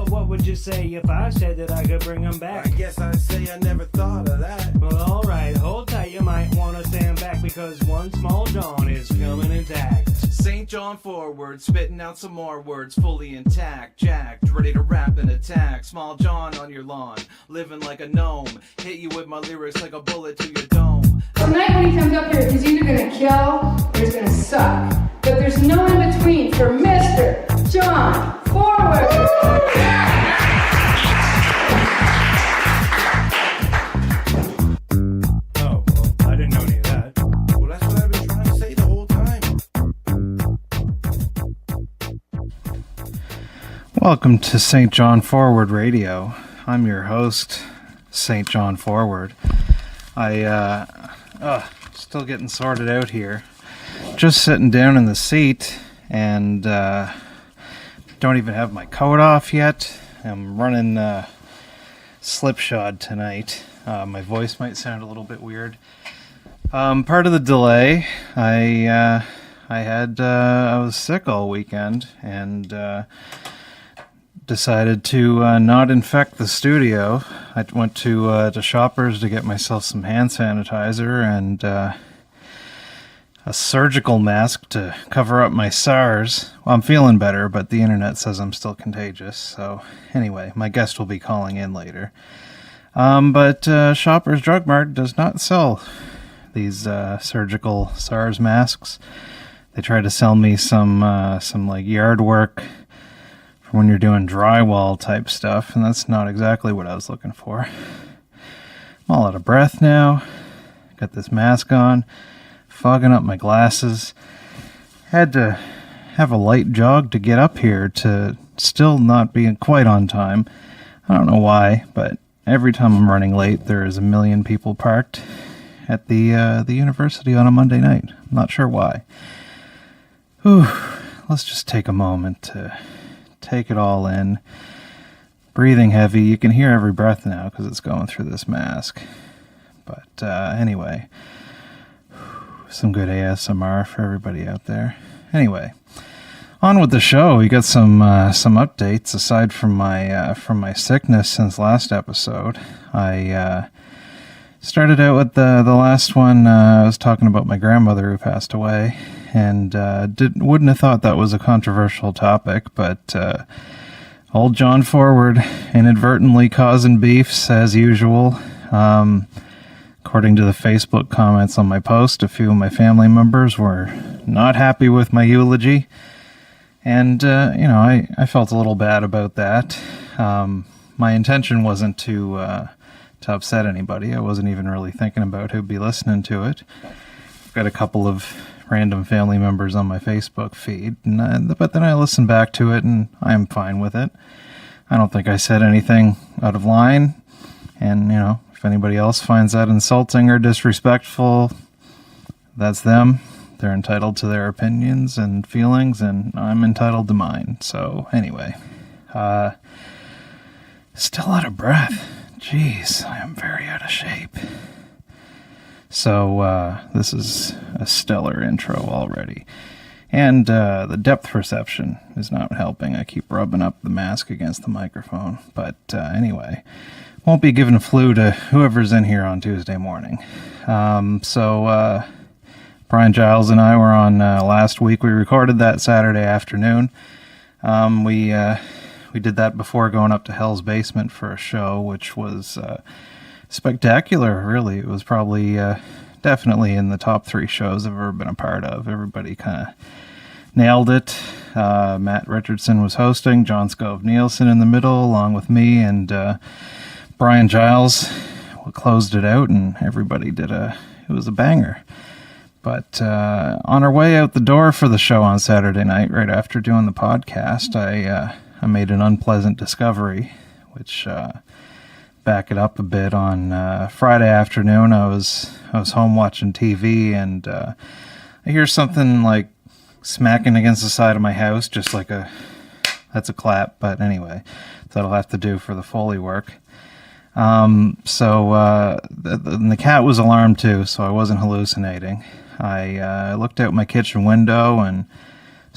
what would you say if I said that I could bring them back? I guess I'd say I never thought of that. Well, alright, hold tight, you might want to stand back because one small John is coming intact. St. John forward, spitting out some more words, fully intact, jacked, ready to rap and attack. Small John on your lawn, living like a gnome, hit you with my lyrics like a bullet to your dome. Tonight when he comes up here, he's either gonna kill or he's gonna suck. But there's no in between for Mr. John Forward. Oh, well, I didn't know any of that. Well, that's what I've been trying to say the whole time. Welcome to St. John Forward Radio. I'm your host, St. John Forward. Still getting sorted out here. Just sitting down in the seat and don't even have my coat off yet. I'm running slipshod tonight. My voice might sound a little bit weird. Part of the delay, I was sick all weekend and decided to not infect the studio. I went to Shoppers to get myself some hand sanitizer and a surgical mask to cover up my SARS. Well, I'm feeling better, but the internet says I'm still contagious. So anyway, my guest will be calling in later. But Shoppers Drug Mart does not sell these surgical SARS masks. They tried to sell me some like yard work for when you're doing drywall type stuff, and that's not exactly what I was looking for. I'm all out of breath now. Got this mask on, fogging up my glasses. Had to have a light jog to get up here to still not be quite on time. I don't know why, but every time I'm running late, there is a million people parked at the university on a Monday night. I'm not sure why. Whew. Let's just take a moment to take it all in. Breathing heavy. You can hear every breath now because it's going through this mask. But anyway, some good ASMR for everybody out there. Anyway, on with the show. We got some updates aside from my sickness since last episode. I started out with the last one. I was talking about my grandmother who passed away, and wouldn't have thought that was a controversial topic, but old John Forward inadvertently causing beefs as usual. According to the Facebook comments on my post, a few of my family members were not happy with my eulogy. And, I felt a little bad about that. My intention wasn't to upset anybody. I wasn't even really thinking about who'd be listening to it. I've got a couple of random family members on my Facebook feed, but then I listened back to it and I'm fine with it. I don't think I said anything out of line. And, if anybody else finds that insulting or disrespectful, that's them. They're entitled to their opinions and feelings, and I'm entitled to mine. So, anyway. Still out of breath. Jeez, I am very out of shape. So, this is a stellar intro already. And the depth perception is not helping. I keep rubbing up the mask against the microphone. But anyway, won't be giving a flu to whoever's in here on Tuesday morning. So Brian Giles and I were on last week. We recorded that Saturday afternoon. We did that before going up to Hell's Basement for a show, which was spectacular, really. It was probably definitely in the top 3 shows I've ever been a part of. Everybody kind of nailed it. Matt Richardson was hosting, John Scove Nielsen in the middle, along with me, and Brian Giles closed it out, and everybody it was a banger. But on our way out the door for the show on Saturday night, right after doing the podcast, I made an unpleasant discovery, which back it up a bit. On Friday afternoon, I was home watching TV, and I hear something like smacking against the side of my house, just like that's a clap, but anyway, that'll have to do for the Foley work. So the cat was alarmed too, so I wasn't hallucinating. I looked out my kitchen window and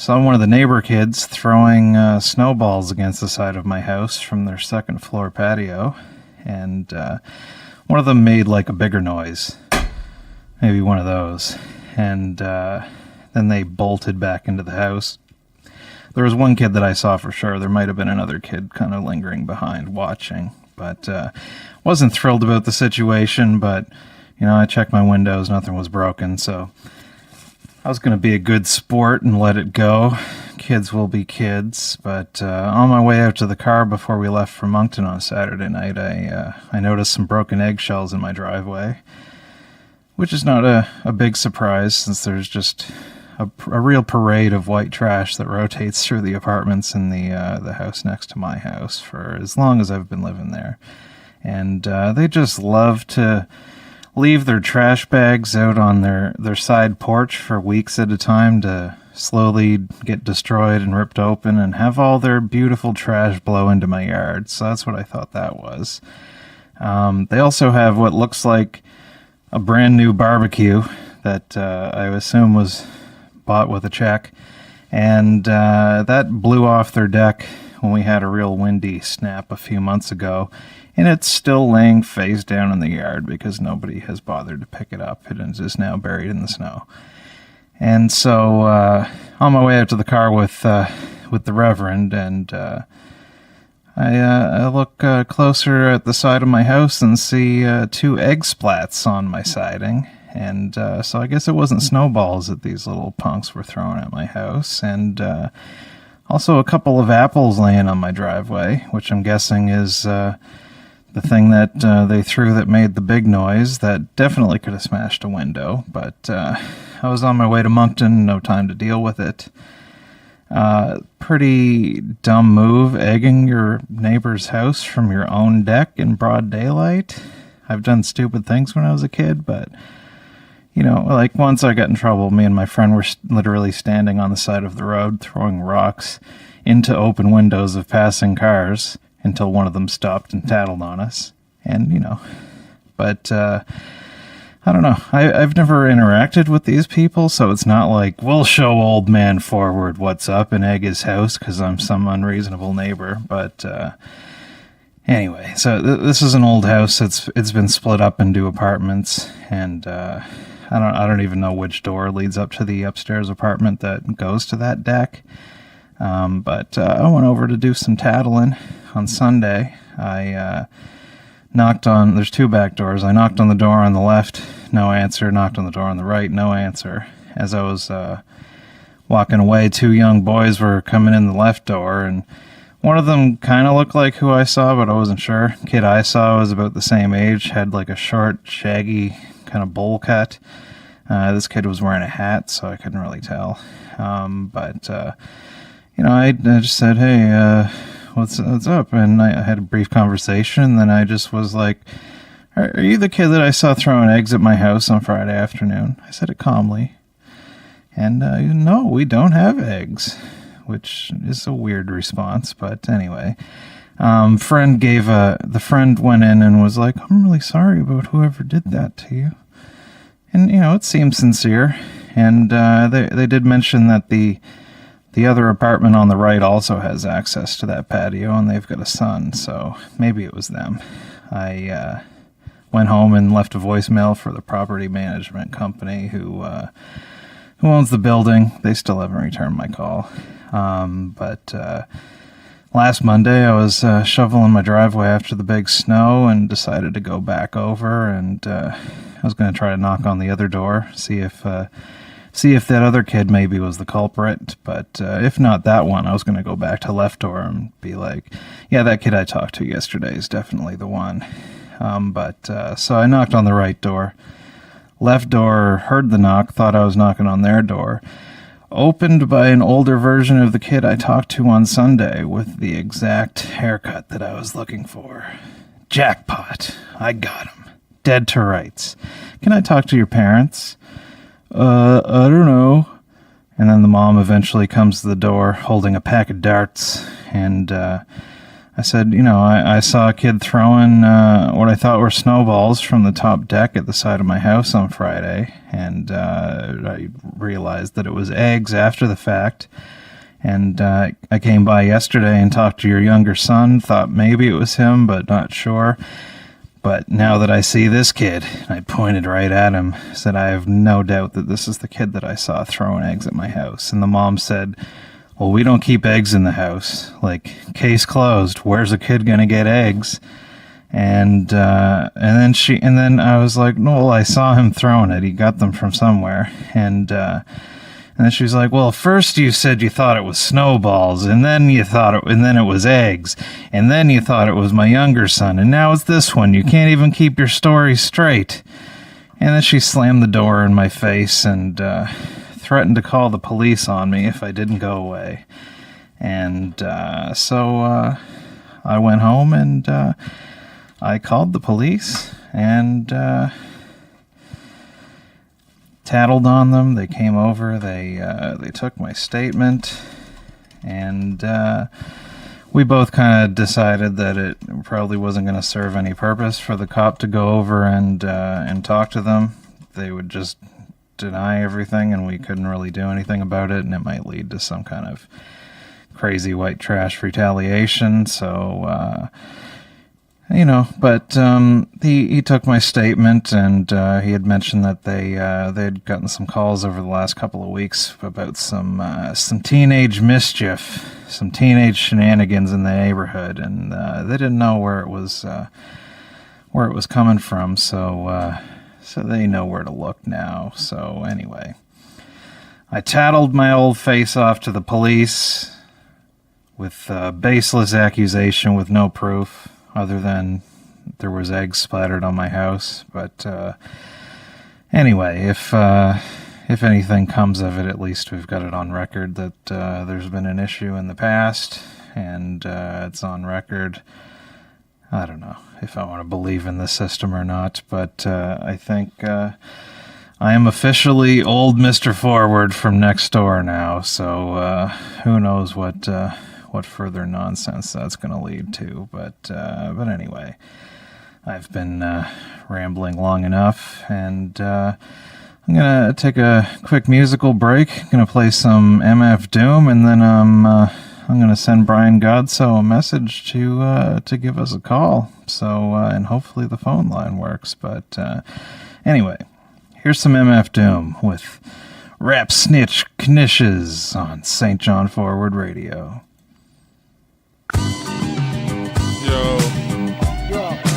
saw one of the neighbor kids throwing snowballs against the side of my house from their second floor patio, and one of them made like a bigger noise, maybe one of those, and then they bolted back into the house. There was one kid that I saw for sure. There might have been another kid kind of lingering behind watching, but wasn't thrilled about the situation. But I checked my windows, nothing was broken, so I was going to be a good sport and let it go. Kids will be kids. But on my way out to the car before we left for Moncton on Saturday night, I noticed some broken eggshells in my driveway, which is not a big surprise since there's just a real parade of white trash that rotates through the apartments in the house next to my house for as long as I've been living there. And they just love to leave their trash bags out on their side porch for weeks at a time to slowly get destroyed and ripped open and have all their beautiful trash blow into my yard. So that's what I thought that was. They also have what looks like a brand new barbecue that I assume was bought with a check, and that blew off their deck when we had a real windy snap a few months ago, and it's still laying face down in the yard because nobody has bothered to pick it up. It is just now buried in the snow. And so on my way out to the car with the Reverend, and I look closer at the side of my house and see 2 egg splats on my siding. And so I guess it wasn't snowballs that these little punks were throwing at my house. And also a couple of apples laying on my driveway, which I'm guessing is the thing that they threw that made the big noise. That definitely could have smashed a window. But I was on my way to Moncton, no time to deal with it. Pretty dumb move, egging your neighbor's house from your own deck in broad daylight. I've done stupid things when I was a kid, but like once I got in trouble, me and my friend were literally standing on the side of the road throwing rocks into open windows of passing cars until one of them stopped and tattled on us. And, but I don't know. I've never interacted with these people, so it's not like we'll show old man forward what's up and egg his house because I'm some unreasonable neighbor. But anyway, so this is an old house. It's been split up into apartments, and I don't even know which door leads up to the upstairs apartment that goes to that deck. But I went over to do some tattling on Sunday. I knocked on, there's 2 back doors. I knocked on the door on the left, no answer. Knocked on the door on the right, no answer. As I was walking away, 2 young boys were coming in the left door, and one of them kind of looked like who I saw, but I wasn't sure. Kid I saw was about the same age, had like a short, shaggy kind of bowl cut. This kid was wearing a hat, so I couldn't really tell. But I just said, hey, what's up? And I had a brief conversation, and then I just was like, are you the kid that I saw throwing eggs at my house on Friday afternoon? I said it calmly. And no, we don't have eggs, which is a weird response, but anyway. The friend went in and was like, I'm really sorry about whoever did that to you. And, it seemed sincere. And they did mention that the other apartment on the right also has access to that patio, and they've got a son, so maybe it was them. I went home and left a voicemail for the property management company who owns the building. They still haven't returned my call. But last Monday I was shoveling my driveway after the big snow and decided to go back over, and I was going to try to knock on the other door, see if that other kid maybe was the culprit. But if not that one, I was going to go back to left door and be like, yeah, that kid I talked to yesterday is definitely the one. So I knocked on the right door. Left door heard the knock, thought I was knocking on their door. Opened by an older version of the kid I talked to on Sunday with the exact haircut that I was looking for. Jackpot. I got him. Dead to rights. Can I talk to your parents? I don't know. And then the mom eventually comes to the door holding a pack of darts, and I I said, I saw a kid throwing what I thought were snowballs from the top deck at the side of my house on Friday, and I realized that it was eggs after the fact. And I came by yesterday and talked to your younger son, thought maybe it was him, but not sure. But now that I see this kid, I pointed right at him, said, I have no doubt that this is the kid that I saw throwing eggs at my house. And the mom said, well, we don't keep eggs in the house. Like, case closed. Where's a kid gonna get eggs? And then I was like, no, well, I saw him throwing it. He got them from somewhere. And then she was like, well, first you said you thought it was snowballs, and then it was eggs, and then you thought it was my younger son, and now it's this one. You can't even keep your story straight. And then she slammed the door in my face and threatened to call the police on me if I didn't go away. And so I went home and I called the police and tattled on them. They came over. They took my statement, and we both kind of decided that it probably wasn't going to serve any purpose for the cop to go over and talk to them. They would just deny everything, and we couldn't really do anything about it, and it might lead to some kind of crazy white trash retaliation. So but he took my statement, and he had mentioned that they had gotten some calls over the last couple of weeks about some teenage mischief, some teenage shenanigans in the neighborhood, and they didn't know where it was coming from, so they know where to look now. So anyway, I tattled my old face off to the police with baseless accusation with no proof, other than there was eggs splattered on my house. But anyway, if anything comes of it, at least we've got it on record that there's been an issue in the past, and it's on record. I don't know if I want to believe in the system or not, but I think I am officially old Mr. Forward from next door now, so who knows what further nonsense that's going to lead to. But anyway, I've been rambling long enough, and I'm going to take a quick musical break. I'm going to play some MF Doom, and then I'm going to send Brian Godsoe a message to give us a call. So, and hopefully the phone line works. But anyway, here's some MF Doom with Rap Snitch Knishes on St. John Forward Radio. Yo,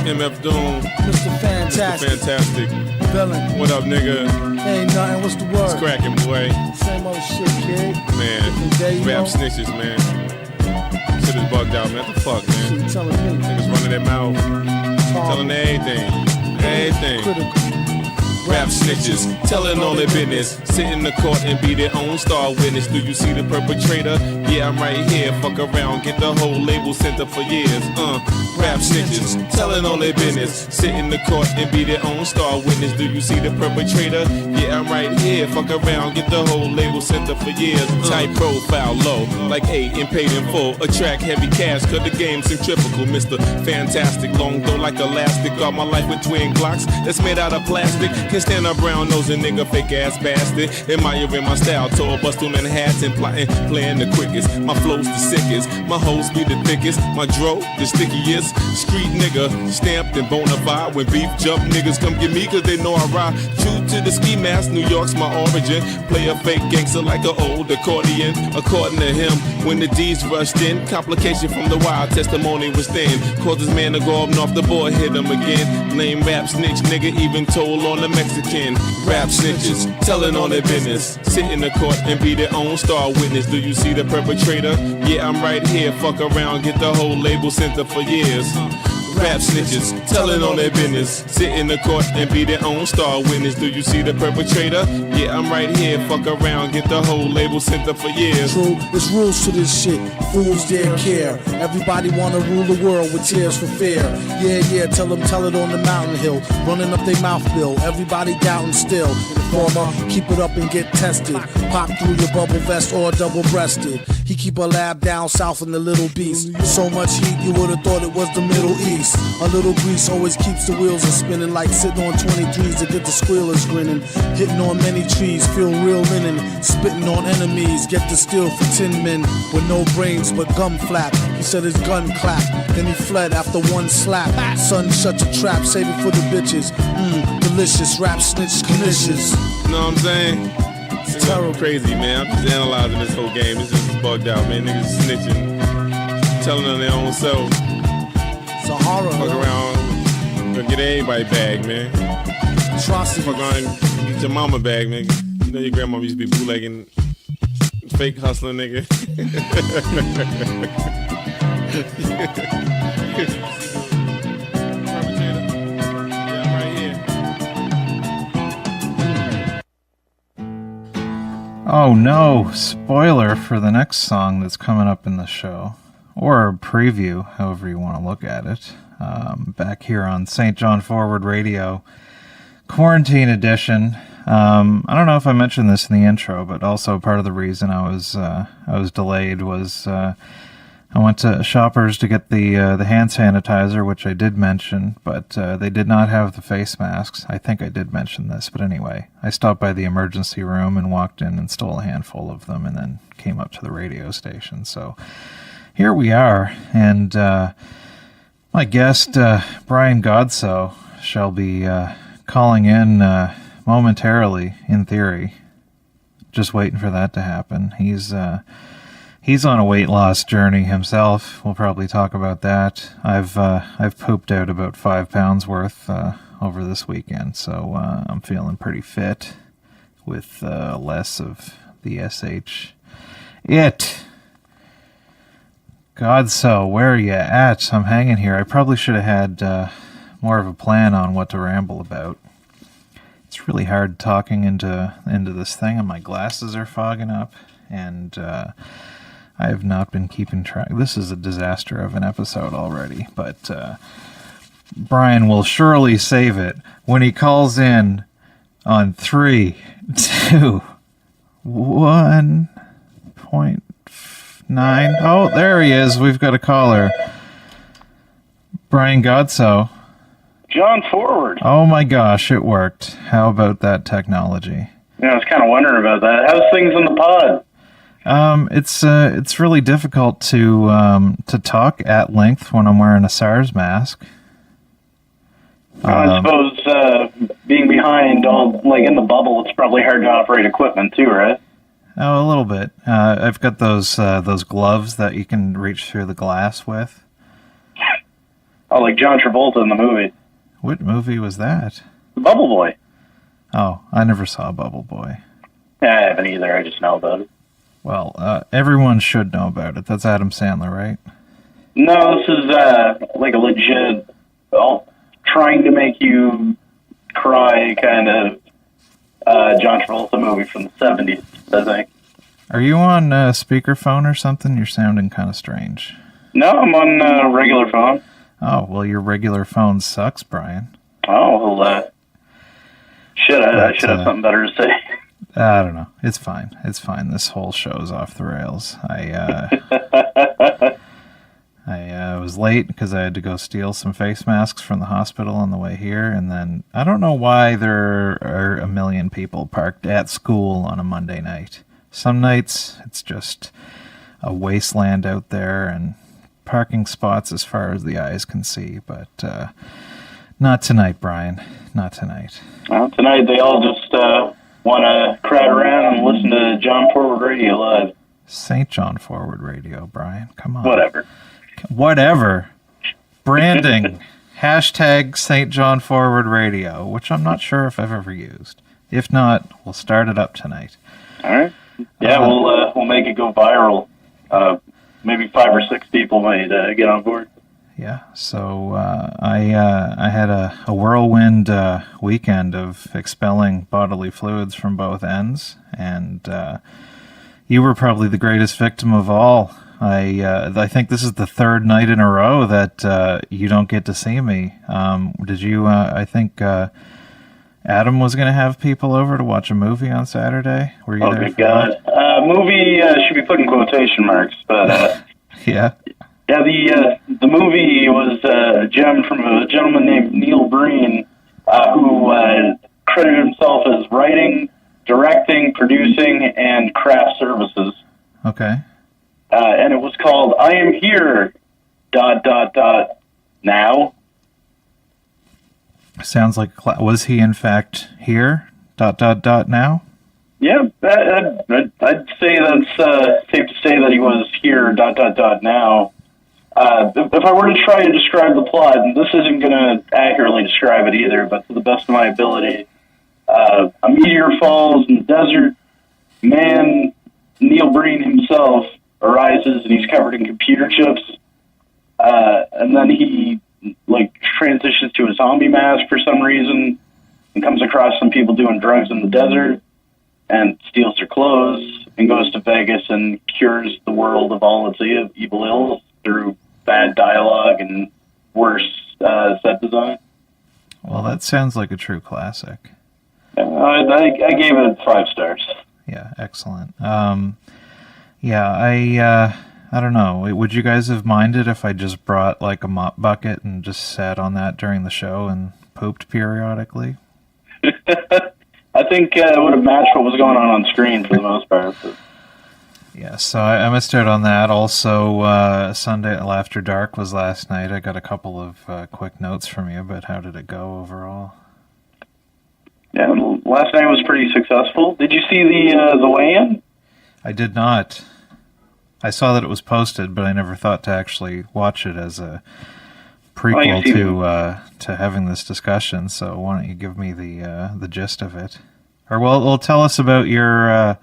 MF Doom, Mr. Fantastic, Villain. What up, nigga? Ain't nothing, what's the word? It's cracking, boy. Same old shit, kid. Man, Day, rap snitches, man. Shit is bugged out, man. What the fuck, man? Shit, you telling me. Niggas running their mouth, telling everything. Critical. Rap snitches, telling all their business. Sit in the court and be their own star witness. Do you see the perpetrator? Yeah, I'm right here. Fuck around, get the whole label sent up for years. Rap snitches, telling all their business. Sit in the court and be their own star witness. Do you see the perpetrator? Yeah, I'm right here. Fuck around, get the whole label sent up for years. Tight profile, low, like 8 and paid in full. Attract heavy cash, cause the game's centrifugal. Mr. Fantastic, long though like elastic. Got my life with twin Glocks that's made out of plastic. Can't stand a brown nosing nigga, fake ass bastard. Admiring my style, tour bust through Manhattan, plotting, playing the quickest. My flow's the sickest, my hoes be the thickest. My dro, the stickiest. Street nigga, stamped and bona fide. When beef jump, niggas come get me cause they know I ride. True to the ski mask, New York's my origin. Play a fake gangster like an old accordion. According to him, when the D's rushed in, complication from the wild testimony was thin. Caused his man to go up north, the boy hit him again. Lame rap snitch nigga, even told on the Mexican. Rap snitches, telling all their business. Sit in the court and be their own star witness. Do you see the perpetrator? Yeah, I'm right here. Fuck around, get the whole label sent up for years. Rap snitches, telling all their business. Sit in the court and be their own star witness. Do you see the perpetrator? Yeah, I'm right here. Fuck around, get the whole label sent up for years. True, there's rules to this shit. Fools dare care. Everybody wanna rule the world with tears for fear. Yeah, tell it on the mountain hill. Running up their mouth bill. Everybody doubting still. Informer, keep it up and get tested. Pop through your bubble vest or double breasted. He keep a lab down south in the Little Beast. So much heat, you would've thought it was the Middle East. A little grease always keeps the wheels a spinning, like sitting on 23s to get the squealers grinning. Hitting on many trees, feel real linen. Spitting on enemies, get the steel for 10 men with no brains but gum flap. He said his gun clapped, then he fled after one slap. Son, shut your trap, save it for the bitches. Delicious, rap snitch, delicious. You know what I'm saying? It's terrible. Crazy, man. I'm just analyzing this whole game. It's just bugged out, man. Niggas snitching, telling on their own self. It's a horror. Fuck around, gonna get everybody bag, man. Atrocity. Fuck around and get your mama bag, nigga. You know your grandma used to be bootlegging, fake hustling, nigga. Oh no, spoiler for the next song that's coming up in the show. Or a preview, however you want to look at it. Back here on St. John Forward Radio, Quarantine Edition. I don't know if I mentioned this in the intro, but also part of the reason I was delayed was I went to Shoppers to get the hand sanitizer, which I did mention, but they did not have the face masks. I think I did mention this, but anyway, I stopped by the emergency room and walked in and stole a handful of them and then came up to the radio station. So here we are, and my guest, Brian Godsoe, shall be calling in momentarily, in theory. Just waiting for that to happen. He's on a weight loss journey himself. We'll probably talk about that. I've pooped out about 5 pounds worth over this weekend, so I'm feeling pretty fit with less of the SH. Godsoe, where are you at? I'm hanging here. I probably should have had more of a plan on what to ramble about. It's really hard talking into this thing, and my glasses are fogging up, and I have not been keeping track. This is a disaster of an episode already, but Brian will surely save it when he calls in on 3, 2, 1.9. Oh, there he is. We've got a caller. Brian Godsoe. John Forward. Oh my gosh, it worked. How about that technology? Yeah, I was kind of wondering about that. How's things in the pod? It's really difficult to talk at length when I'm wearing a SARS mask. I suppose being behind all like in the bubble, it's probably hard to operate equipment too, right? Oh, a little bit. I've got those gloves that you can reach through the glass with. Oh, like John Travolta in the movie. What movie was that? The Bubble Boy. Oh, I never saw Bubble Boy. Yeah, I haven't either. I just know about it. Well, everyone should know about it. That's Adam Sandler, right? No, this is like a legit, trying to make you cry kind of John Travolta movie from the 70s, I think. Are you on speakerphone or something? You're sounding kind of strange. No, I'm on regular phone. Oh, well, your regular phone sucks, Brian. Oh, well, I should have something better to say. I don't know. It's fine. It's fine. This whole show's off the rails. I was late because I had to go steal some face masks from the hospital on the way here, and then I don't know why there are a million people parked at school on a Monday night. Some nights it's just a wasteland out there and parking spots as far as the eyes can see, but not tonight, Brian. Not tonight. Well, tonight they all just want to crowd around and listen to John Forward Radio live. St. John Forward Radio, Brian. Come on. Whatever. Branding. Hashtag St. John Forward Radio, which I'm not sure if I've ever used. If not, we'll start it up tonight. All right. Yeah, we'll make it go viral. Maybe 5 or 6 people might get on board. Yeah, so I had a whirlwind weekend of expelling bodily fluids from both ends, and you were probably the greatest victim of all. I think this is the 3rd night in a row that you don't get to see me. Did you? I think Adam was going to have people over to watch a movie on Saturday. Were you there? Good God! movie should be put in quotation marks, but Yeah. yeah, the movie was a gem from a gentleman named Neil Breen, who credited himself as writing, directing, producing, and craft services. Okay. And it was called "I Am Here." ... Now. Sounds like was he in fact here? ... Now. Yeah, I'd say that's safe to say that he was here. ... Now. If I were to try to describe the plot, and this isn't going to accurately describe it either, but to the best of my ability, a meteor falls in the desert. Man, Neil Breen himself, arises, and he's covered in computer chips. And then he transitions to a zombie mask for some reason, and comes across some people doing drugs in the desert, and steals their clothes, and goes to Vegas and cures the world of all its evil ills through bad dialogue and worse set design. Well, that sounds like a true classic. I gave it 5 stars. Yeah, excellent. I don't know. Would you guys have minded if I just brought like a mop bucket and just sat on that during the show and pooped periodically? I think it would have matched what was going on screen for the most part. But. Yeah, so I missed out on that. Also, Sunday After Dark was last night. I got a couple of quick notes from you, but how did it go overall? Yeah, last night was pretty successful. Did you see the weigh-in? I did not. I saw that it was posted, but I never thought to actually watch it as a prequel to having this discussion. So why don't you give me the gist of it? Or well, tell us about your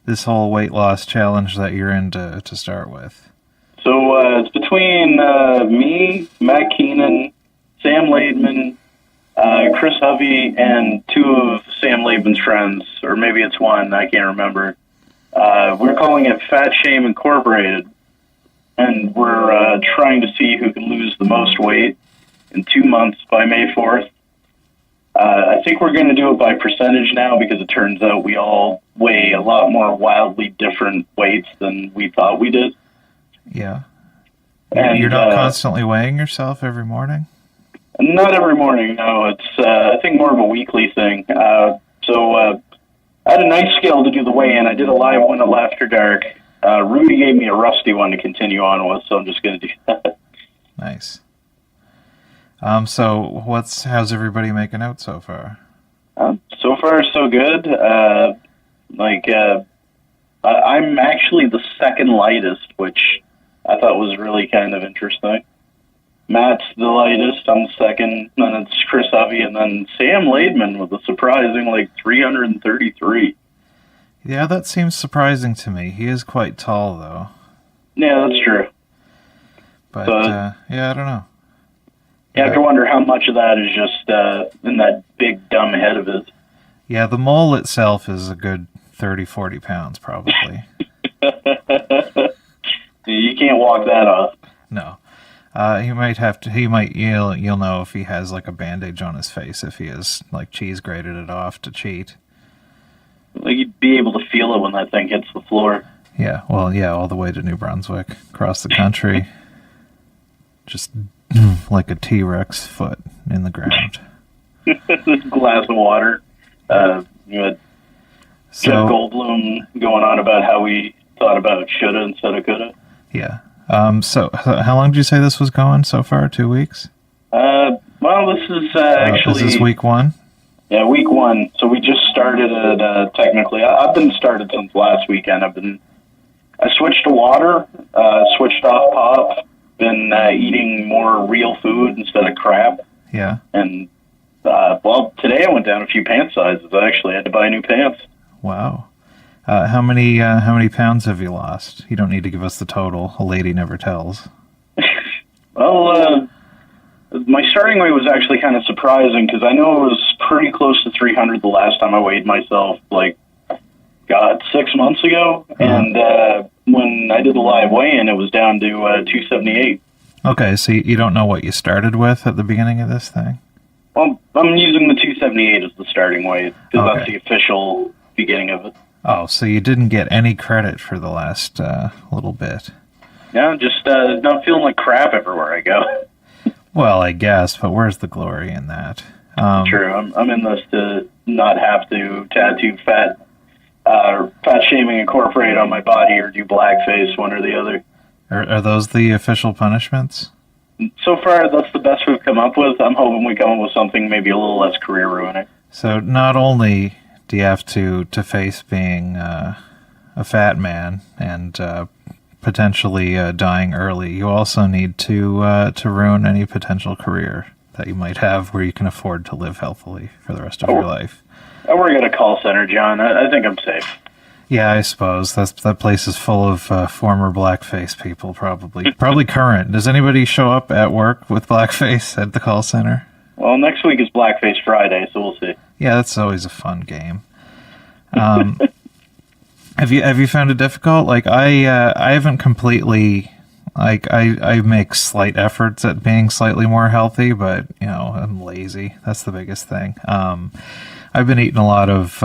this whole weight loss challenge that you're in to start with. So it's between me, Matt Keenan, Sam Laidman, Chris Hovey, and 2 of Sam Laidman's friends, or maybe it's 1, I can't remember. We're calling it Fat Shame Incorporated, and we're trying to see who can lose the most weight in 2 months by May 4th. I think we're going to do it by percentage now because it turns out we all weigh a lot more wildly different weights than we thought we did. Yeah. And, you're not constantly weighing yourself every morning? Not every morning, no. It's, I think, more of a weekly thing. So I had a nice scale to do the weigh-in. I did a live one at After Dark. Rudy gave me a rusty one to continue on with, so I'm just going to do that. Nice. So how's everybody making out so far? So far, so good. I'm actually the second lightest, which I thought was really kind of interesting. Matt's the lightest, I'm the second, then it's Chris Hovey, and then Sam Laidman with a surprising 333. Yeah, that seems surprising to me. He is quite tall, though. Yeah, that's true. But, I don't know. You have to wonder how much of that is just in that big, dumb head of his. Yeah, the mole itself is a good 30, 40 pounds, probably. You can't walk that off. No. He might have to. You'll know if he has a bandage on his face if he has cheese grated it off to cheat. You'd be able to feel it when that thing hits the floor. Yeah, well, all the way to New Brunswick, across the country, just like a T-Rex foot in the ground. Glass of water. You had Jeff Goldblum going on about how we thought about shoulda instead of coulda. Yeah. So how long did you say this was going so far? 2 weeks? Well, this is actually... Is this week 1? Yeah, week 1. So we just started it, technically. I've been started since last weekend. I switched to water, switched off pop, been eating more real food instead of crap. Yeah. And, today I went down a few pant sizes. I actually had to buy new pants. Wow. How many pounds have you lost? You don't need to give us the total. A lady never tells. Well, my starting weight was actually kind of surprising because I know it was pretty close to 300 the last time I weighed myself, 6 months ago. Uh-huh. And when I did the live weigh-in, it was down to 278. Okay, so you don't know what you started with at the beginning of this thing? Well, I'm using the 278 as the starting weight because that's the official beginning of it. Oh, so you didn't get any credit for the last little bit. Yeah, just not feeling like crap everywhere I go. Well, I guess, but where's the glory in that? True, I'm in this to not have to tattoo fat shaming incorporate on my body or do blackface, one or the other. Are those the official punishments? So far, that's the best we've come up with. I'm hoping we come up with something maybe a little less career ruining. So not only do you have to face being a fat man and potentially dying early, you also need to ruin any potential career that you might have where you can afford to live healthily for the rest of your life. I work at a call center, John. I think I'm safe. Yeah, I suppose that place is full of former blackface people, probably current. Does anybody show up at work with blackface at the call center? Well, next week is Blackface Friday, so we'll see. Yeah, that's always a fun game. Have you found it difficult? Like I haven't completely. Like I make slight efforts at being slightly more healthy, but I'm lazy. That's the biggest thing. I've been eating a lot of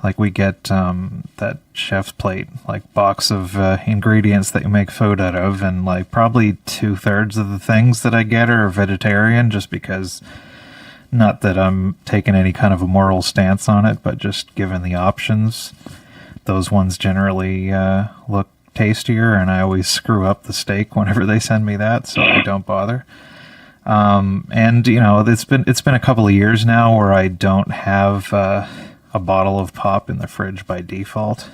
like we get that chef's plate like box of ingredients that you make food out of, and like probably 2/3 of the things that I get are vegetarian, just because. Not that I'm taking any kind of a moral stance on it, but just given the options, those ones generally look tastier, and I always screw up the steak whenever they send me that, so I don't bother. And it's been a couple of years now where I don't have a bottle of pop in the fridge by default,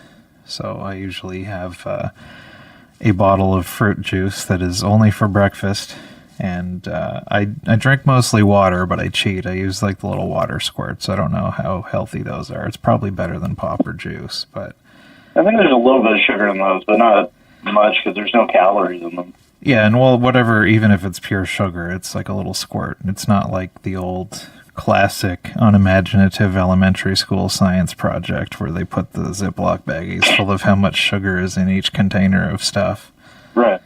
so I usually have a bottle of fruit juice that is only for breakfast. And I drink mostly water, but I cheat. I use like the little water squirts. I don't know how healthy those are. It's probably better than pop or juice, but I think there's a little bit of sugar in those, but not much because there's no calories in them. Yeah, and well, whatever, even if it's pure sugar, it's like a little squirt. It's not like the old classic unimaginative elementary school science project where they put the Ziploc baggies full of how much sugar is in each container of stuff. Right.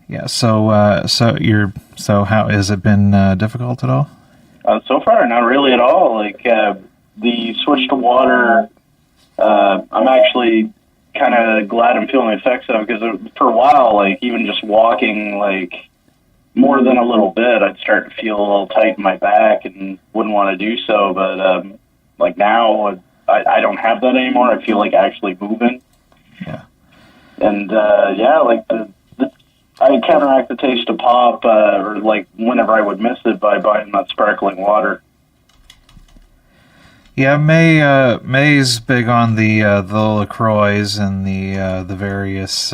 Yeah, so how has it been difficult at all? So far, not really at all. Like the switch to water, I'm actually kind of glad I'm feeling the effects of, because for a while, like even just walking like more than a little bit, I'd start to feel a little tight in my back and wouldn't want to do so. But like now, I don't have that anymore. I feel like actually moving. Yeah. And like I counteract the taste of pop, or like whenever I would miss it, by buying that sparkling water. Yeah, May's big on the LaCroix and the various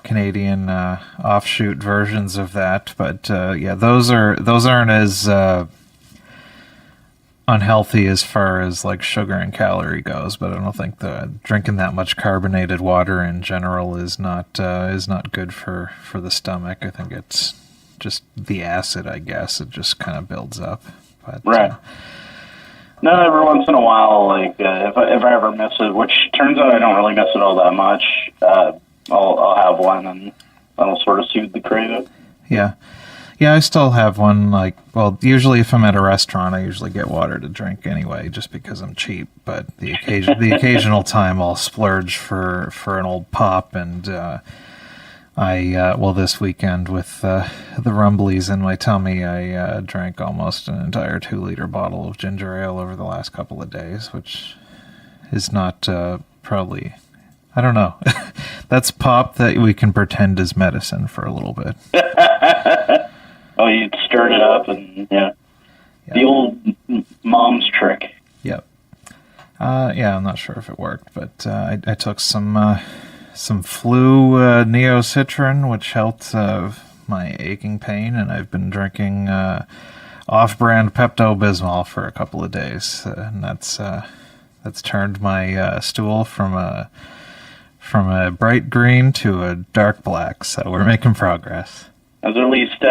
Canadian offshoot versions of that, but those aren't as unhealthy as far as like sugar and calorie goes, but I don't think drinking that much carbonated water in general is not good for the stomach. I think it's just the acid, I guess. It just kind of builds up. But, right. No, every once in a while, like if I ever miss it, which turns out I don't really miss it all that much, I'll have one and that'll sort of soothe the craving. Yeah. Yeah, I still have one, usually if I'm at a restaurant, I usually get water to drink anyway, just because I'm cheap, but the occasional time I'll splurge for an old pop, and this weekend with the rumblies in my tummy, I drank almost an entire 2-liter bottle of ginger ale over the last couple of days, which is not probably... I don't know. That's pop that we can pretend is medicine for a little bit. Oh, you stirred it up, and the old mom's trick. Yep. I'm not sure if it worked, but I took some flu neocitrin, which helped my aching pain, and I've been drinking off-brand Pepto-Bismol for a couple of days, and that's turned my stool from a bright green to a dark black, so we're making progress. Has it at least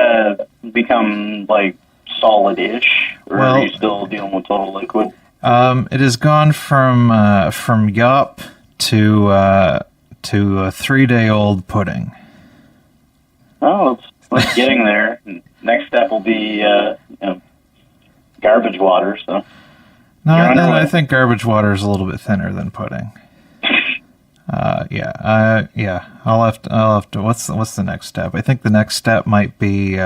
become like solid-ish, or are you still dealing with total liquid? It has gone from yop to a 3-day-old pudding. Oh, it's getting there. Next step will be garbage water. So No, You're on your I way. think garbage water is a little bit thinner than pudding. Yeah. I'll have to. What's the next step? I think the next step might be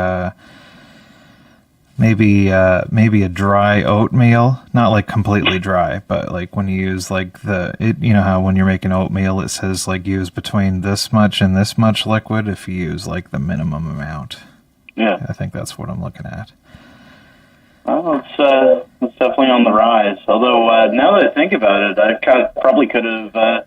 maybe a dry oatmeal, not like completely dry, but like when you use like you know how when you're making oatmeal it says like use between this much and this much liquid. If you use like the minimum amount, Yeah. I think that's what I'm looking at. Well, it's definitely on the rise. Although now that I think about it, probably could have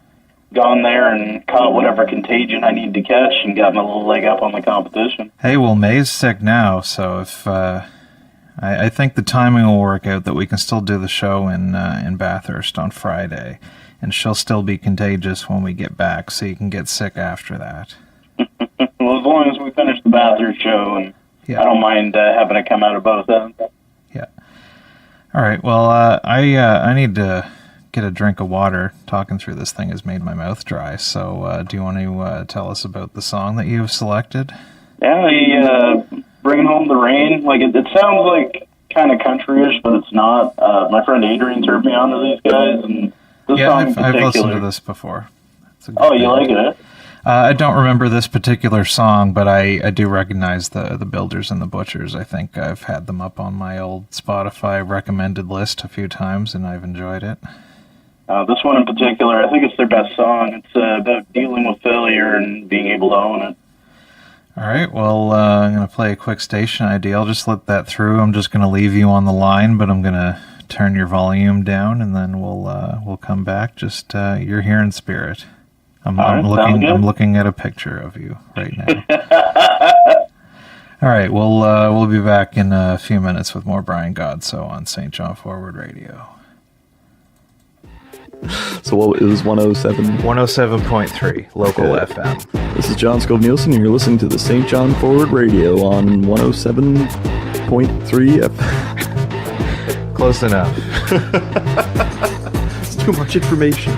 gone there and caught whatever contagion I need to catch and gotten a little leg up on the competition. Hey, well, May's sick now, so if I think the timing will work out that we can still do the show in Bathurst on Friday, and she'll still be contagious when we get back, so you can get sick after that. Well, as long as we finish the Bathurst show, and Yeah. I don't mind having it come out of both ends. Yeah. All right. Well, I need to get a drink of water. Talking through this thing has made my mouth dry. So, do you want to tell us about the song that you've selected? Yeah, Bringing Home the Rain. Like, it sounds like kind of countryish, but it's not. My friend Adrian turned me on to these guys, and this Yeah, song in I've particular. listened to this before. It's a good Oh, you band. like it? I don't remember this particular song, but I do recognize the Builders and the Butchers. I think I've had them up on my old Spotify recommended list a few times, and I've enjoyed it. This one in particular, I think it's their best song. It's about dealing with failure and being able to own it. All right, well, I'm going to play a quick station ID. I'll just let that through. I'm just going to leave you on the line, but I'm going to turn your volume down, and then we'll come back. Just you're here in spirit. I'm looking at a picture of you right now. All right, we'll be back in a few minutes with more Brian Godsoe on St. John Forward Radio. So what it was 107? 107.3 local FM. This is John Scove Nielsen, and you're listening to the St. John Forward Radio on 107.3 FM. Close enough. It's too much information.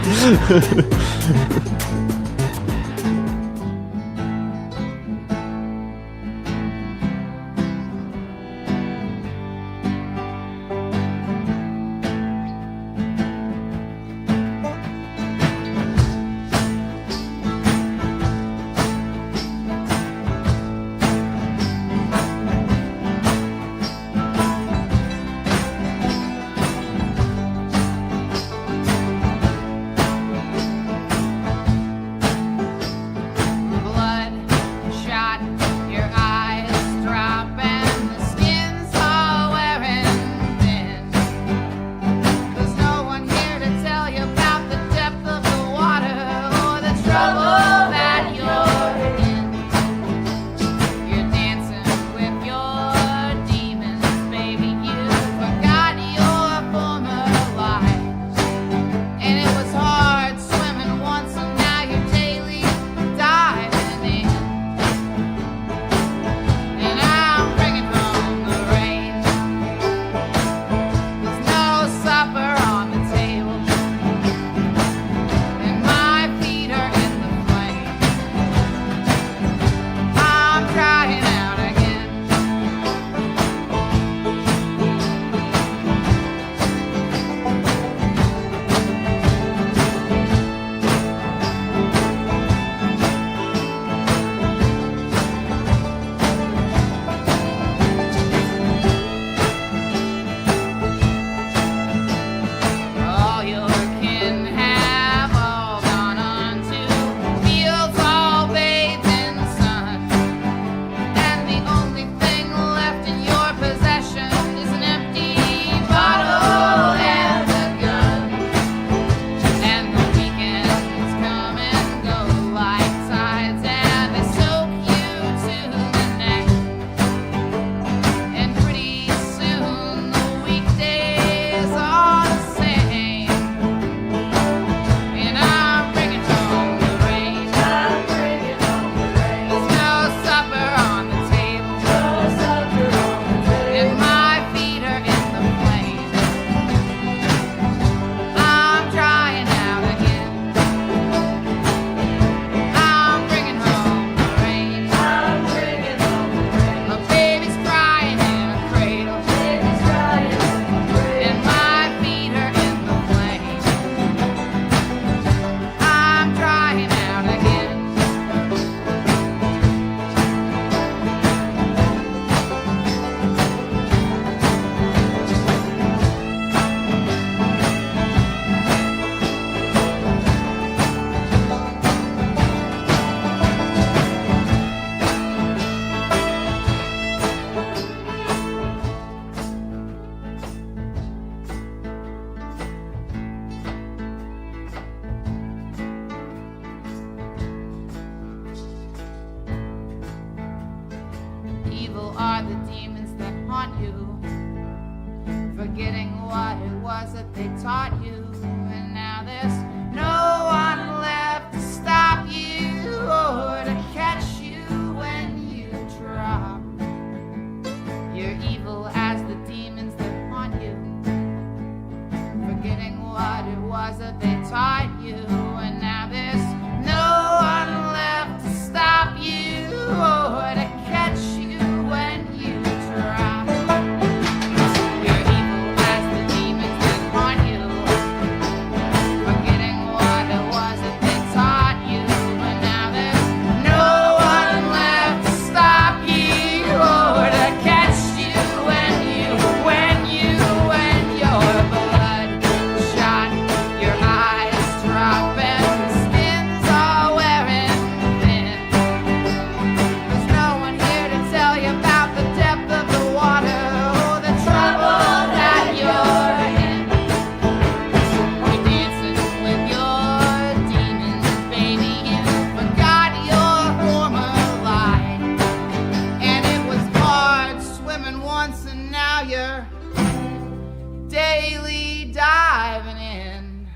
evil are the demons that haunt you, forgetting what it was that they taught you. And now there's no one left to stop you or to catch you when you drop. You're evil as the demons that haunt you, forgetting what it was that they taught you. And now there's no one left to stop you or to catch you when you drop. You're evil as the demons that haunt you, forgetting what it was that they taught you. And now there's no one left to stop you or to catch you when you're bloodshot, your eyes drop and the skins are wearing thin. There's no one here to tell you about the depth of the water or the trouble that you're in. You're dancing with your demons, baby. You forgot your former life, and it was hard swimming once, and now you're daily diving in.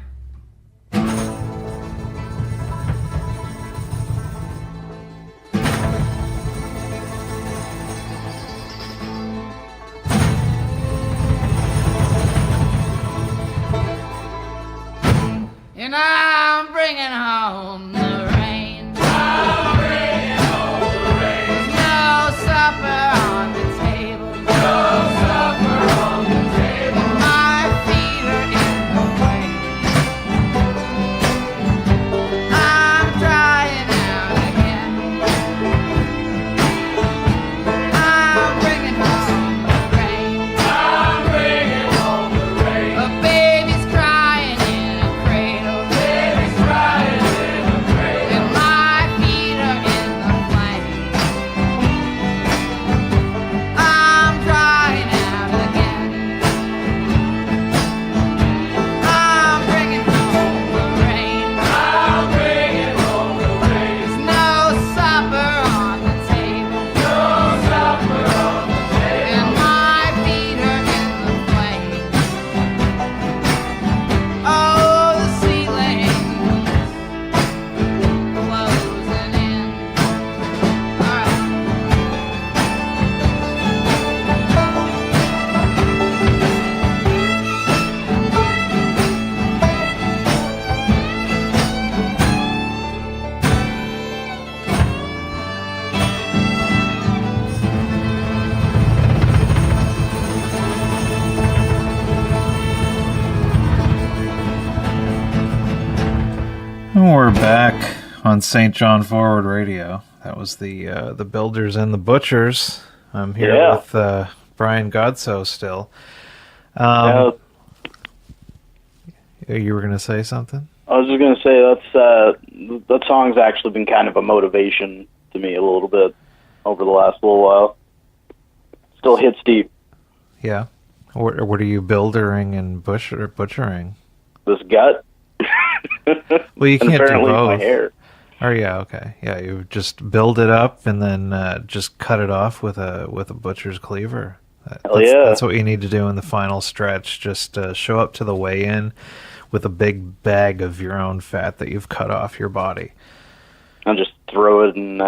And I'm bringing home the rain. I'm bringing home the rain. There's no supper on the table. No supper on the table. And my feet are in the way. I'm drying out again. I'm bringing home the rain. I'm bringing home the rain. A baby's crying in a cradle. Baby's crying in a cradle. And my feet are in the flame. I'm drying out again. I'm bringing home the rain. I'm bringing home the rain. There's no supper on the table. No supper on the table. And my feet are in the flame. Oh, the ceiling closing in. All right. And we're back on St. John Forward Radio. That was the Builders and the Butchers. I'm here Yeah. with Brian Godsoe still. Yeah. You were going to say something? I was just gonna say that song's actually been kind of a motivation to me a little bit over the last little while. Still hits deep. Yeah. What are you buildering and butchering? This gut. Well, you And can't do apparently both. my hair. Oh yeah, okay. Yeah, you just build it up and then just cut it off with a butcher's cleaver. That's what you need to do in the final stretch. Just show up to the weigh-in with a big bag of your own fat that you've cut off your body. I'll just throw it in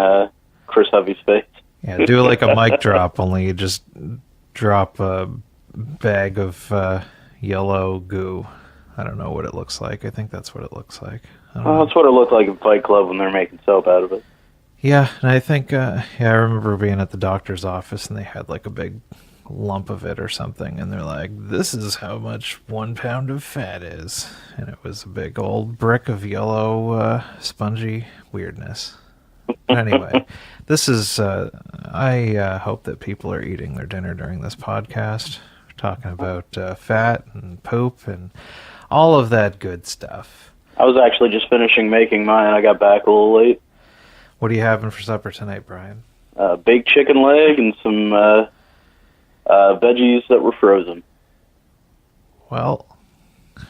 Chris Hovey's face. Yeah, do it like a mic drop, only you just drop a bag of yellow goo. I don't know what it looks like. I think that's what it looks like. Well, that's what it looked like in Fight Club when they're making soap out of it. Yeah, and I think, I remember being at the doctor's office and they had like a big lump of it or something, and they're like, this is how much 1 pound of fat is. And it was a big old brick of yellow, spongy weirdness. Anyway, this is, I hope that people are eating their dinner during this podcast. We're talking about fat and poop and all of that good stuff. I was actually just finishing making mine. I got back a little late. What are you having for supper tonight, Brian? Baked chicken leg and some veggies that were frozen. Well,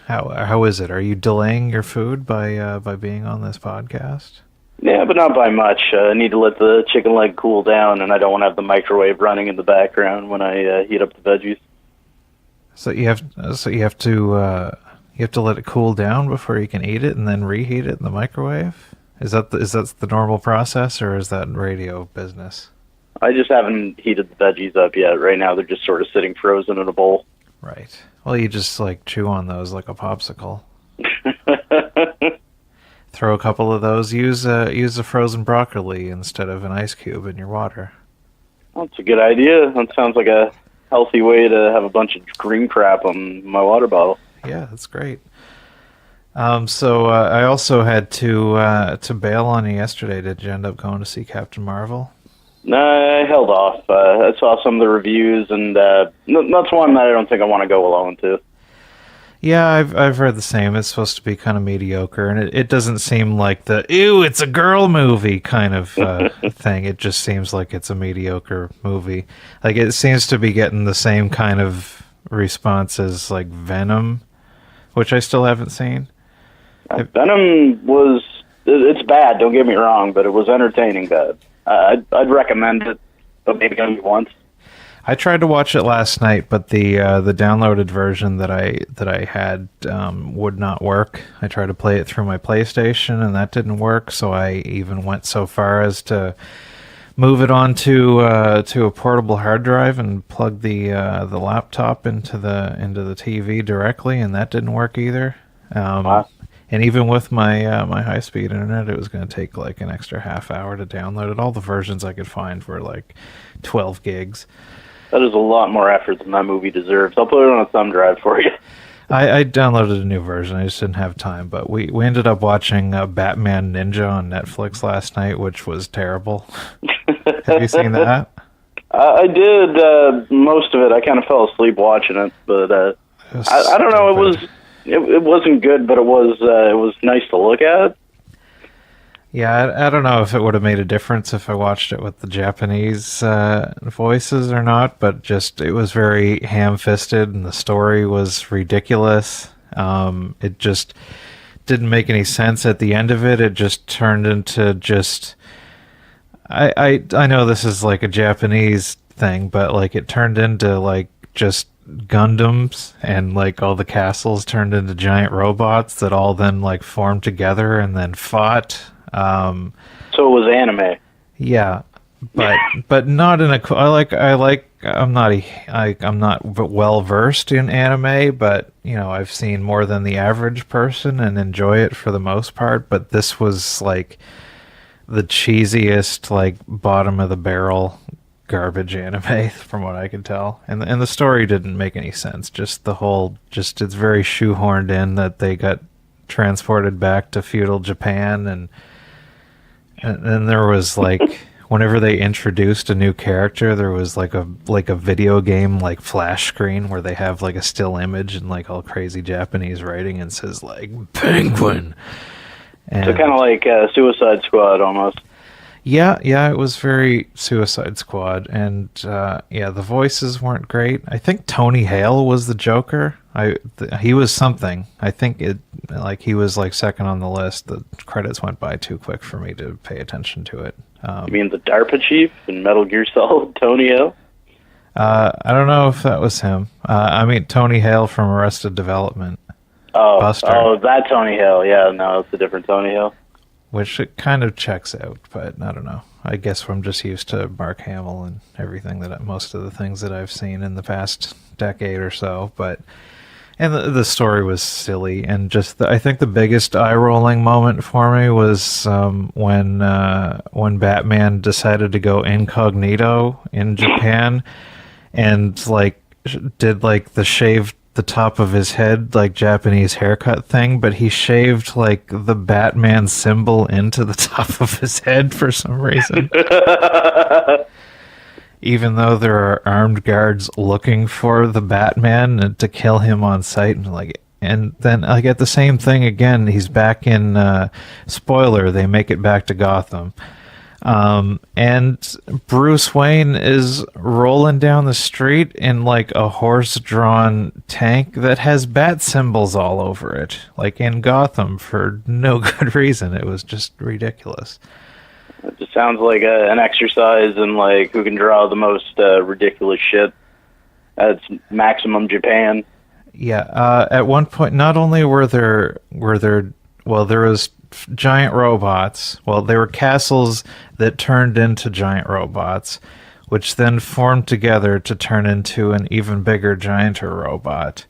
how is it? Are you delaying your food by being on this podcast? Yeah, but not by much. I need to let the chicken leg cool down, and I don't want to have the microwave running in the background when I heat up the veggies. So you have to let it cool down before you can eat it, and then reheat it in the microwave. Is that the normal process, or is that radio business? I just haven't heated the veggies up yet. Right now, they're just sort of sitting frozen in a bowl. Right. Well, you just like chew on those like a popsicle. Throw a couple of those. Use a frozen broccoli instead of an ice cube in your water. That's a good idea. That sounds like a healthy way to have a bunch of green crap on my water bottle. Yeah, that's great. So I also had to bail on you yesterday. Did you end up going to see Captain Marvel? No, I held off. I saw some of the reviews, and that's one that I don't think I want to go alone to. Yeah, I've read the same. It's supposed to be kind of mediocre, and it doesn't seem like the ew, it's a girl movie kind of thing. It just seems like it's a mediocre movie. Like it seems to be getting the same kind of response as like Venom, which I still haven't seen. Venom it's bad. Don't get me wrong, but it was entertaining bad. I'd recommend it, but maybe only once. I tried to watch it last night, but the downloaded version that I had would not work. I tried to play it through my PlayStation, and that didn't work. So I even went so far as to move it onto to a portable hard drive and plug the laptop into the TV directly, and that didn't work either. Wow. And even with my my high speed internet, it was going to take like an extra half hour to download it. All the versions I could find were like 12 gigs. That is a lot more effort than that movie deserves. I'll put it on a thumb drive for you. I downloaded a new version. I just didn't have time. But we ended up watching Batman Ninja on Netflix last night, which was terrible. Have you seen that? I did most of it. I kind of fell asleep watching it, but I don't know. It wasn't good, but it was nice to look at. Yeah, I don't know if it would have made a difference if I watched it with the Japanese voices or not, but just it was very ham-fisted and the story was ridiculous. It just didn't make any sense at the end of it. It just turned into just... I know this is like a Japanese thing, but like it turned into like just Gundams, and like all the castles turned into giant robots that all then like formed together and then fought. So it was anime. Yeah, but not in a. I'm not well versed in anime, but you know I've seen more than the average person and enjoy it for the most part. But this was like the cheesiest, like bottom of the barrel garbage anime from what I could tell, and the story didn't make any sense. Just it's very shoehorned in that they got transported back to feudal Japan, and then there was like whenever they introduced a new character, there was like a video game like flash screen where they have like a still image and like all crazy Japanese writing and says like penguin. And So kind of like Suicide Squad almost. Yeah, it was very Suicide Squad, and the voices weren't great. I think Tony Hale was the Joker. He was something. I think he was like second on the list. The credits went by too quick for me to pay attention to it. You mean the DARPA chief in Metal Gear Solid, Tony Hale? I don't know if that was him. I mean Tony Hale from Arrested Development. Buster. Oh, that Tony Hale. Yeah, no, it's a different Tony Hale. Which it kind of checks out, but I don't know. I guess I'm just used to Mark Hamill and everything most of the things that I've seen in the past decade or so. And the story was silly, and just I think the biggest eye-rolling moment for me was when Batman decided to go incognito in Japan, and like did like the top of his head like Japanese haircut thing, but he shaved like the Batman symbol into the top of his head for some reason. Even though there are armed guards looking for the Batman to kill him on sight, and then I get the same thing again. He's back in spoiler, they make it back to Gotham. And Bruce Wayne is rolling down the street in like a horse-drawn tank that has bat symbols all over it, like in Gotham, for no good reason. It was just ridiculous. It just sounds like an exercise in like who can draw the most ridiculous shit. That's maximum Japan. Yeah. At one point, not only were there was giant robots. Well, they were castles that turned into giant robots, which then formed together to turn into an even bigger, gianter robot.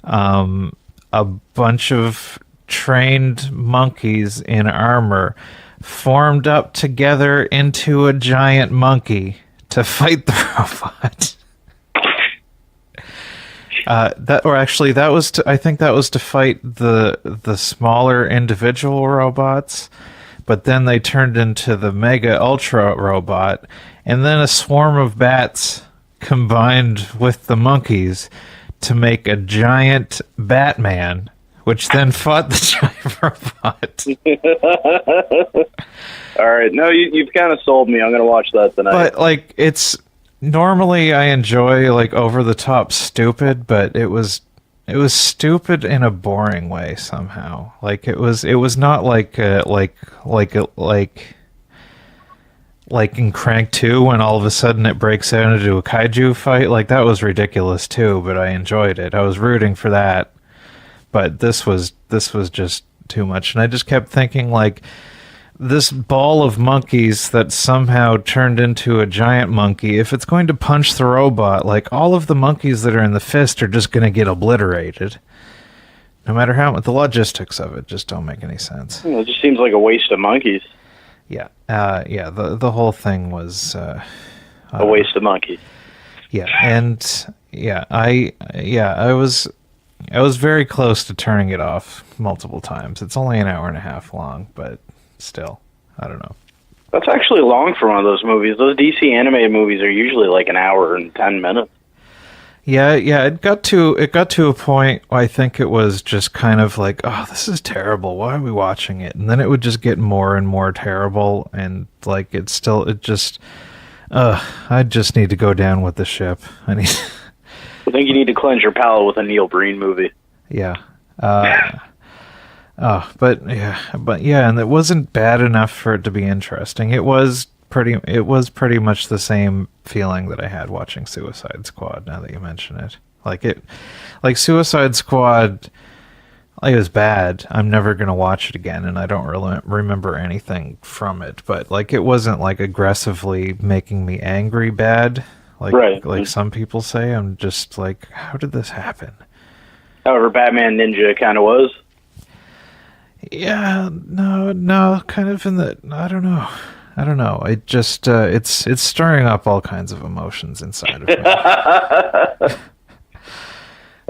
A bunch of trained monkeys in armor formed up together into a giant monkey to fight the robot. I think that was to fight the smaller individual robots, but then they turned into the mega ultra robot, and then a swarm of bats combined with the monkeys to make a giant Batman, which then fought the giant robot. All right, no, you've kind of sold me. I'm gonna watch that tonight. But like, it's normally I enjoy like over the top stupid, but it was stupid in a boring way somehow. Like it was not like in Crank 2 when all of a sudden it breaks out into a kaiju fight. Like that was ridiculous too, but I enjoyed it. I was rooting for that. But this was just too much, and I just kept thinking like, this ball of monkeys that somehow turned into a giant monkey, if it's going to punch the robot, like all of the monkeys that are in the fist are just going to get obliterated. No matter how much, the logistics of it just don't make any sense. It just seems like a waste of monkeys. Yeah. The whole thing was a waste of monkeys. Yeah. And I was very close to turning it off multiple times. It's only an hour and a half long, but still, I don't know. That's actually long for one of those movies. Those DC animated movies are usually like an hour and 10 minutes. Yeah. It got to a point where I think it was just kind of like, oh, this is terrible. Why are we watching it? And then it would just get more and more terrible, and like I just need to go down with the ship. I think you need to cleanse your palate with a Neil Breen movie. Yeah. But and it wasn't bad enough for it to be interesting. It was pretty much the same feeling that I had watching Suicide Squad, now that you mention it. Like Suicide Squad, it was bad. I'm never going to watch it again, and I don't really remember anything from it. But like, it wasn't like aggressively making me angry bad, like some people say. I'm just like, how did this happen? However, Batman Ninja kind of was. Yeah, no, kind of in the, I don't know. It just, it's stirring up all kinds of emotions inside of me.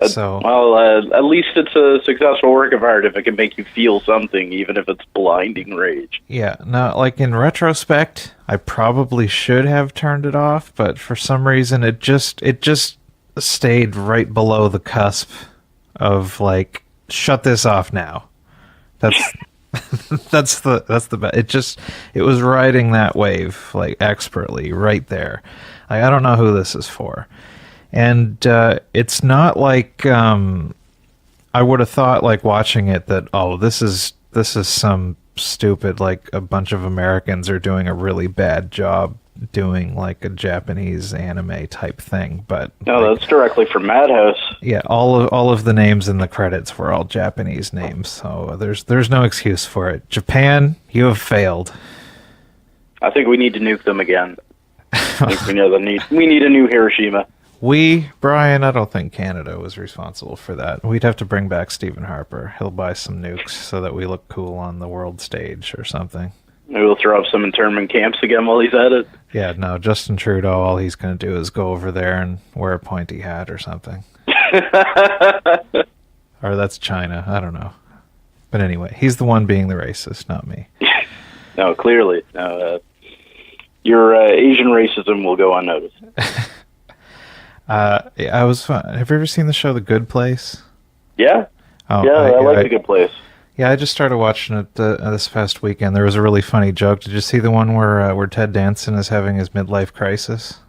So, well, at least it's a successful work of art if it can make you feel something, even if it's blinding rage. Yeah, no, like in retrospect, I probably should have turned it off, but for some reason it just stayed right below the cusp of like, shut this off now. That's the best. It was riding that wave like expertly right there. I don't know who this is for, and it's not like I would have thought like watching it that, oh, this is some stupid, like a bunch of Americans are doing a really bad job doing like a Japanese anime type thing. But no, that's directly from Madhouse. Yeah, all of the names in the credits were all Japanese names, so there's no excuse for it. Japan, you have failed. I think we need to nuke them again. I think we need a new Hiroshima. Brian, I don't think Canada was responsible for that. We'd have to bring back Stephen Harper. He'll buy some nukes so that we look cool on the world stage or something. Maybe we'll throw up some internment camps again while he's at it. Yeah, no, Justin Trudeau, all he's going to do is go over there and wear a pointy hat or something. Or that's China, I don't know. But anyway, he's the one being the racist, not me. No, clearly. No, your Asian racism will go unnoticed. Have you ever seen the show The Good Place? Yeah. Oh, yeah, I like The Good Place. Yeah, I just started watching it this past weekend. There was a really funny joke. Did you see the one where Ted Danson is having his midlife crisis?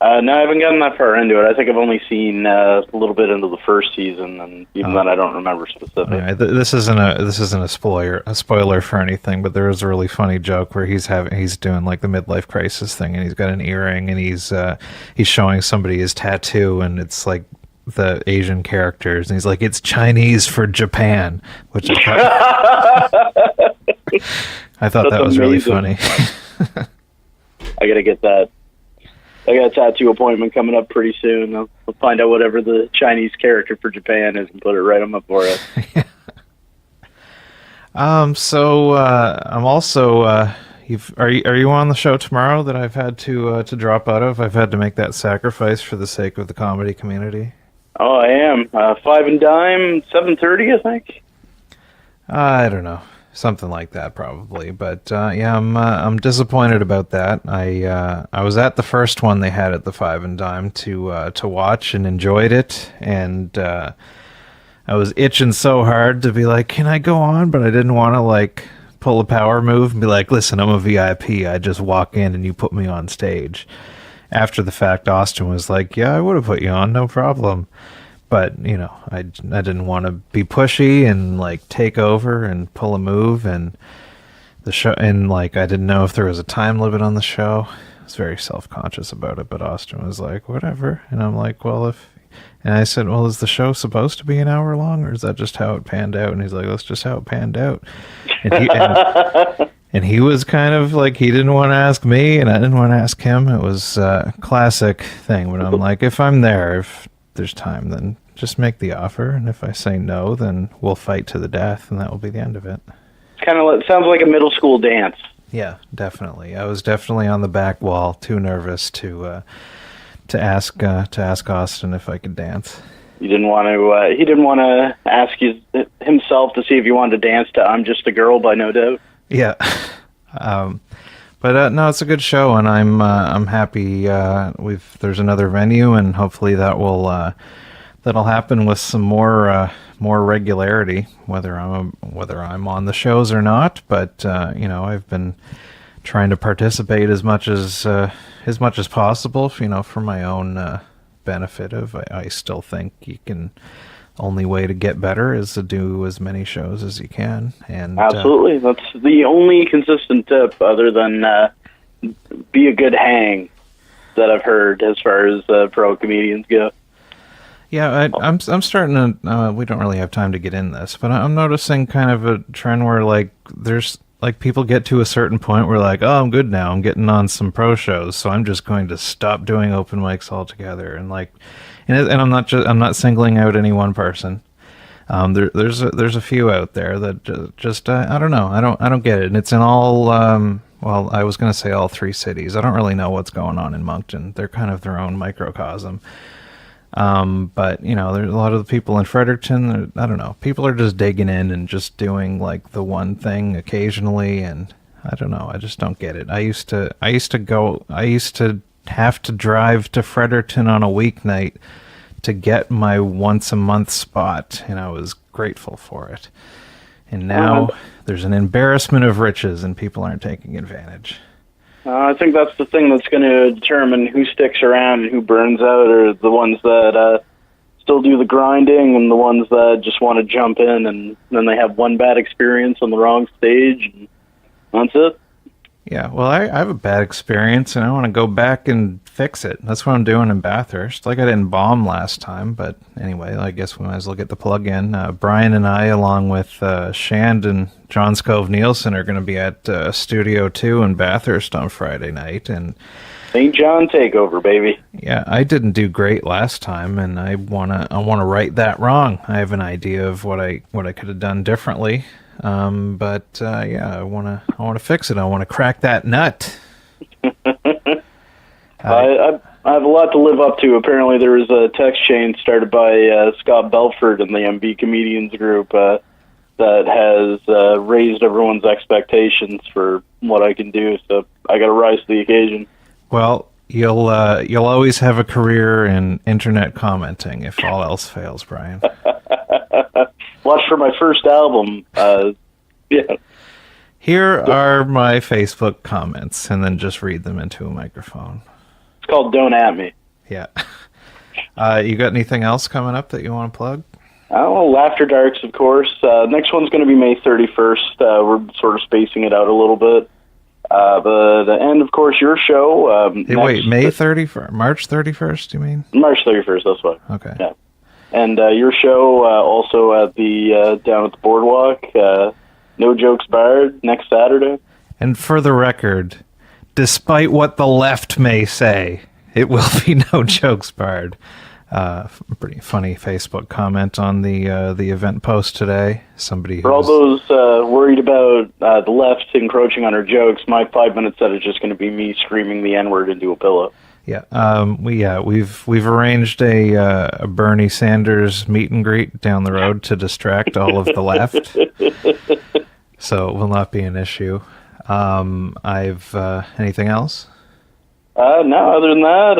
No, I haven't gotten that far into it. I think I've only seen a little bit into the first season, and even then, I don't remember specifics. Anyway, this isn't a spoiler for anything, but there is a really funny joke where he's doing like the midlife crisis thing, and he's got an earring, and he's showing somebody his tattoo, and it's like the Asian characters, and he's like, it's Chinese for Japan, which I thought that was really funny. I gotta get that. I got a tattoo appointment coming up pretty soon. I'll find out whatever the Chinese character for Japan is and put it right on my forehead. So I'm also. Are you on the show tomorrow that I've had to drop out of? I've had to make that sacrifice for the sake of the comedy community. Oh, I am. 5 and Dime, 7:30, I think. I don't know. Something like that, probably. But yeah, I'm disappointed about that. I was at the first one they had at the 5 and Dime to watch and enjoyed it, and I was itching so hard to be like, can I go on? But I didn't want to like pull a power move and be like, listen, I'm a VIP. I just walk in and you put me on stage. After the fact, Austin was like, yeah, I would have put you on, no problem. But, you know, I didn't want to be pushy and, like, take over and pull a move. And the show, and, like, I didn't know if there was a time limit on the show. I was very self-conscious about it, but Austin was like, whatever. And I'm like, well, and I said, well, is the show supposed to be an hour long, or is that just how it panned out? And he's like, that's just how it panned out. And he was kind of like, he didn't want to ask me, and I didn't want to ask him. It was a classic thing. But I'm like, if I'm there, if there's time, then just make the offer. And if I say no, then we'll fight to the death, and that will be the end of it. It sounds like a middle school dance. Yeah, definitely. I was definitely on the back wall, too nervous to ask Austin if I could dance. You didn't want to. He didn't want to ask you himself to see if you wanted to dance to "I'm Just a Girl" by No Doubt. Yeah, but no, it's a good show, and I'm happy. There's another venue, and hopefully that'll happen with some more regularity, whether I'm on the shows or not. But you know, I've been trying to participate as much as possible, you know, for my own benefit. I still think only way to get better is to do as many shows as you can. And absolutely, that's the only consistent tip, other than be a good hang, that I've heard as far as pro comedians go. Yeah, I'm starting to. We don't really have time to get in this, but I'm noticing kind of a trend where like there's like people get to a certain point where like, oh, I'm good now. I'm getting on some pro shows, so I'm just going to stop doing open mics altogether. And like, and I'm not singling out any one person. There's a few out there that just I don't know. I don't get it. And it's in all. Well, I was going to say all three cities. I don't really know what's going on in Moncton. They're kind of their own microcosm. But you know, there's a lot of the people in Fredericton. I don't know. People are just digging in and just doing like the one thing occasionally, and I don't know. I just don't get it. I used to have to drive to Fredericton on a weeknight to get my once a month spot, and I was grateful for it. And now there's an embarrassment of riches, and people aren't taking advantage. I think that's the thing that's going to determine who sticks around and who burns out, are the ones that still do the grinding and the ones that just want to jump in, and then they have one bad experience on the wrong stage, and that's it. Yeah, well, I have a bad experience, and I want to go back and fix it. That's what I'm doing in Bathurst. Like, I didn't bomb last time, but anyway, I guess we might as well get the plug in. Brian and I, along with Shand and John Scove Nielsen, are going to be at Studio 2 in Bathurst on Friday night. And St. John takeover, baby. Yeah, I didn't do great last time, and I wanna right that wrong. I have an idea of what I could have done differently. But yeah, I want to fix it. I want to crack that nut. I have a lot to live up to. Apparently, there was a text chain started by Scott Belford in the MB Comedians group that has raised everyone's expectations for what I can do. So I got to rise to the occasion. Well, you'll always have a career in internet commenting if all else fails, Brian. watch for my first album. Yeah. Here are my Facebook comments, and then just read them into a microphone. It's called Don't At Me. Yeah. You got anything else coming up that you want to plug? Oh, Laughter Darks, of course. Next one's going to be May 31st. We're sort of spacing it out a little bit. And, of course, your show. Wait, May 31st? March 31st, you mean? March 31st, that's what. Okay. Yeah. And your show also at the down at the Boardwalk. No Jokes Barred next Saturday. And for the record, despite what the left may say, it will be No Jokes Barred. Pretty funny Facebook comment on the event post today. Somebody for all those worried about the left encroaching on our jokes, my 5-minute set is just going to be me screaming the N-word into a pillow. Yeah, we've arranged a Bernie Sanders meet and greet down the road to distract all of the left, so it will not be an issue. Anything else? No, other than that,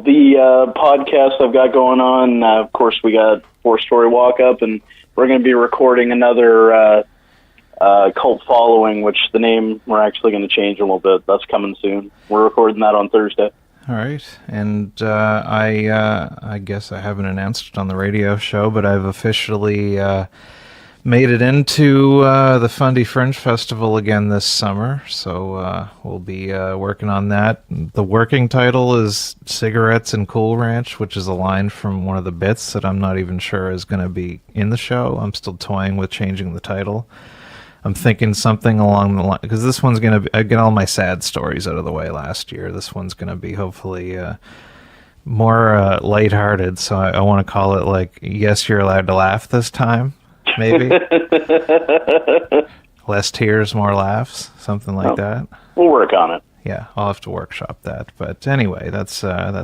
the podcast I've got going on, of course, we got 4-Story Walk Up, and we're going to be recording another Cult Following, which the name we're actually going to change a little bit. That's coming soon. We're recording that on Thursday. All right, and I guess I haven't announced it on the radio show, but I've officially made it into the Fundy Fringe Festival again this summer, so we'll be working on that. The working title is Cigarettes and Cool Ranch, which is a line from one of the bits that I'm not even sure is going to be in the show. I'm still toying with changing the title. I'm thinking something along the line, because this one's going to be, I get all my sad stories out of the way last year. This one's going to be hopefully more lighthearted, so I want to call it like, Yes, You're Allowed to Laugh This Time, maybe. Less tears, more laughs, something like that. We'll work on it. Yeah, I'll have to workshop that. But anyway, that's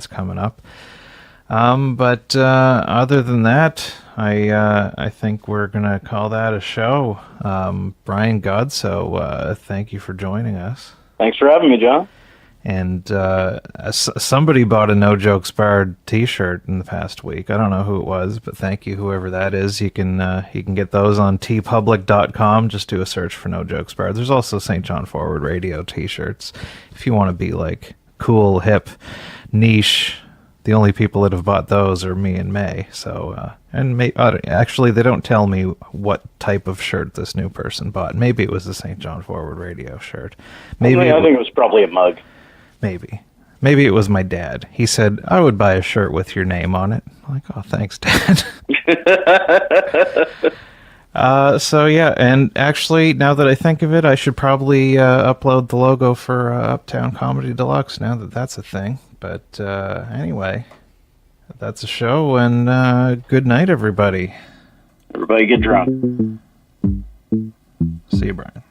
coming up. But other than that, I think we're gonna call that a show. Brian Godsoe, thank you for joining us. Thanks for having me, John. And somebody bought a No Jokes Barred T-shirt in the past week. I don't know who it was, but thank you, whoever that is. You can get those on tpublic.com. Just do a search for No Jokes Barred. There's also St. John Forward Radio T-shirts if you want to be like cool, hip, niche. The only people that have bought those are me and May. So, actually, they don't tell me what type of shirt this new person bought. Maybe it was the St. John Forward Radio shirt. Maybe I think it was probably a mug. Maybe it was my dad. He said, I would buy a shirt with your name on it. I'm like, oh, thanks, Dad. So, yeah, and actually, now that I think of it, I should probably upload the logo for Uptown Comedy Deluxe now that that's a thing. But anyway, that's a show, and good night, everybody. Everybody get drunk. See you, Brian.